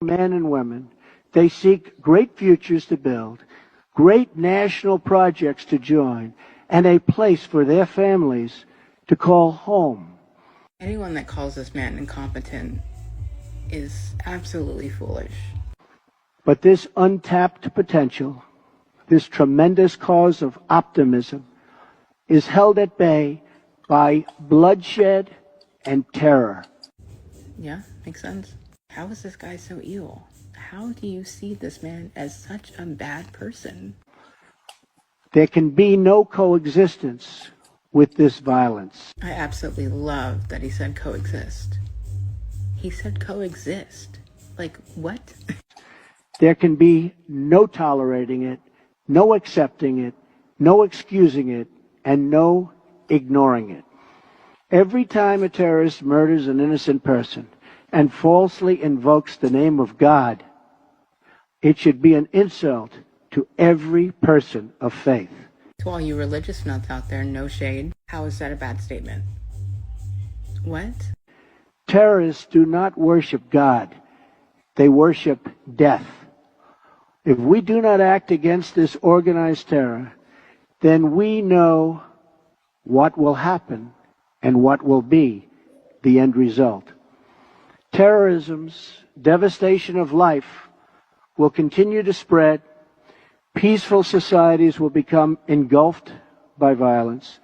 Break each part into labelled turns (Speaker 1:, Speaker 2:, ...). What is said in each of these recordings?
Speaker 1: Men and women, they seek great futures to build, great national projects to join, and a place for their families to call home.
Speaker 2: Anyone that calls this man incompetent is absolutely foolish.
Speaker 1: But this untapped potential, this tremendous cause of optimism, is held at bay by bloodshed and terror.
Speaker 2: Yeah, makes sense. How is this guy so evil? How do you see this man as such a bad person?
Speaker 1: There can be no coexistence with this violence.
Speaker 2: I absolutely love that he said coexist. He said coexist. Like, what?
Speaker 1: There can be no tolerating it, no accepting it, no excusing it, and no ignoring it. Every time a terrorist murders an innocent person and falsely invokes the name of God, it should be an insult to every person of faith.
Speaker 2: To all you religious nuts out there, no shade. How is that a bad statement? What?
Speaker 1: Terrorists do not worship God. They worship death. If we do not act against this organized terror, then we know what will happen and what will be the end result. Terrorism's devastation of life will continue to spread. Peaceful societies will become engulfed by violence,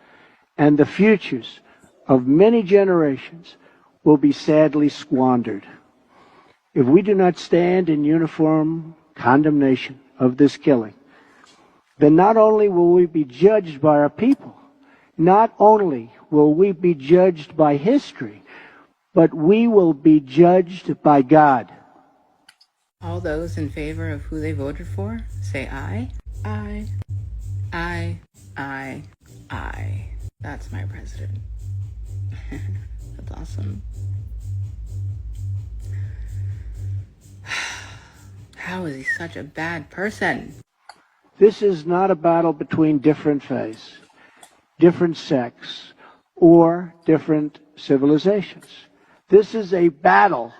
Speaker 1: and the futures of many generations will be sadly squandered. If we do not stand in uniform condemnation of this killing, then not only will we be judged by our people, not only will we be judged by history, but we will be judged by God.
Speaker 2: All those in favor of who they voted for, say aye. Aye. Aye. Aye. Aye. That's my president. That's awesome. How is he such a bad person?
Speaker 1: This is not a battle between different faiths, different sects, or different civilizations. This is a battle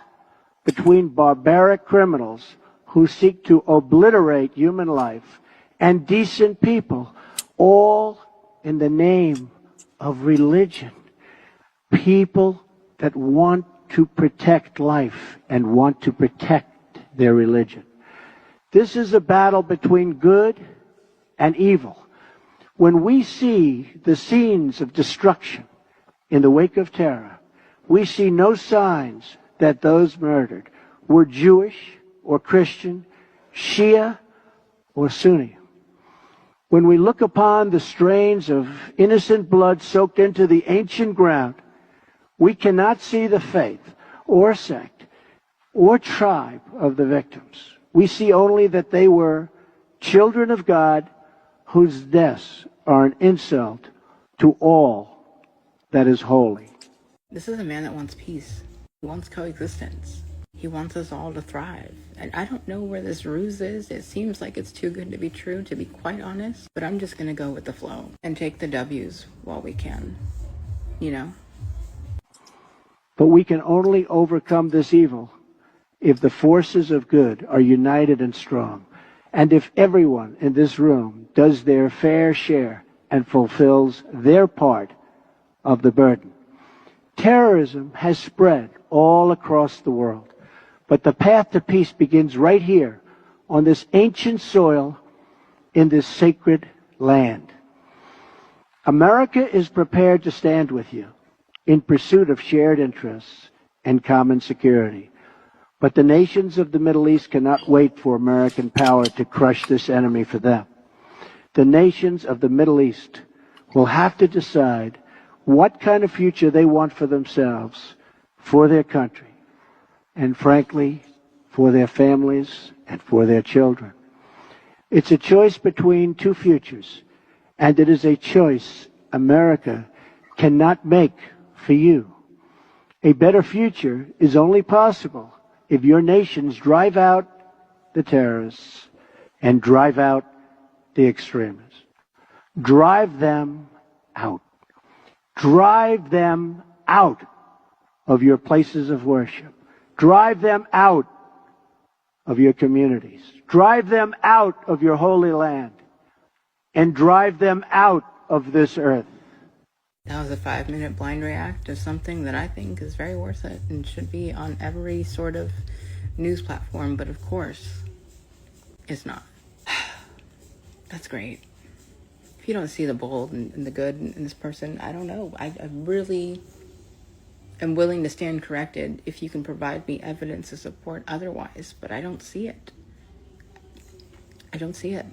Speaker 1: between barbaric criminals who seek to obliterate human life and decent people, all in the name of religion. People that want to protect life and want to protect their religion. This is a battle between good and evil. When we see the scenes of destruction in the wake of terror, we see no signs that those murdered were Jewish or Christian, Shia or Sunni. When we look upon the strains of innocent blood soaked into the ancient ground, we cannot see the faith or sect or tribe of the victims. We see only that they were children of God whose deaths are an insult to all that is holy.
Speaker 2: This is a man that wants peace. He wants coexistence. He wants us all to thrive. And I don't know where this ruse is. It seems like it's too good to be true, to be quite honest. But I'm just going to go with the flow and take the W's while we can. You know?
Speaker 1: But we can only overcome this evil if the forces of good are united and strong, and if everyone in this room does their fair share and fulfills their part of the burden. Terrorism has spread all across the world, but the path to peace begins right here on this ancient soil in this sacred land. America is prepared to stand with you in pursuit of shared interests and common security. But the nations of the Middle East cannot wait for American power to crush this enemy for them. The nations of the Middle East will have to decide what kind of future they want for themselves, for their country, and frankly, for their families and for their children. It's a choice between two futures, and it is a choice America cannot make for you. A better future is only possible if your nations drive out the terrorists and drive out the extremists. Drive them out. Drive them out of your places of worship. Drive them out of your communities. Drive them out of your holy land and drive them out of this earth.
Speaker 2: That was a 5-minute blind react to something that I think is very worth it and should be on every sort of news platform, but of course, it's not. That's great. If you don't see the bold and the good in this person, I don't know. I really am willing to stand corrected if you can provide me evidence to support otherwise, but I don't see it. I don't see it.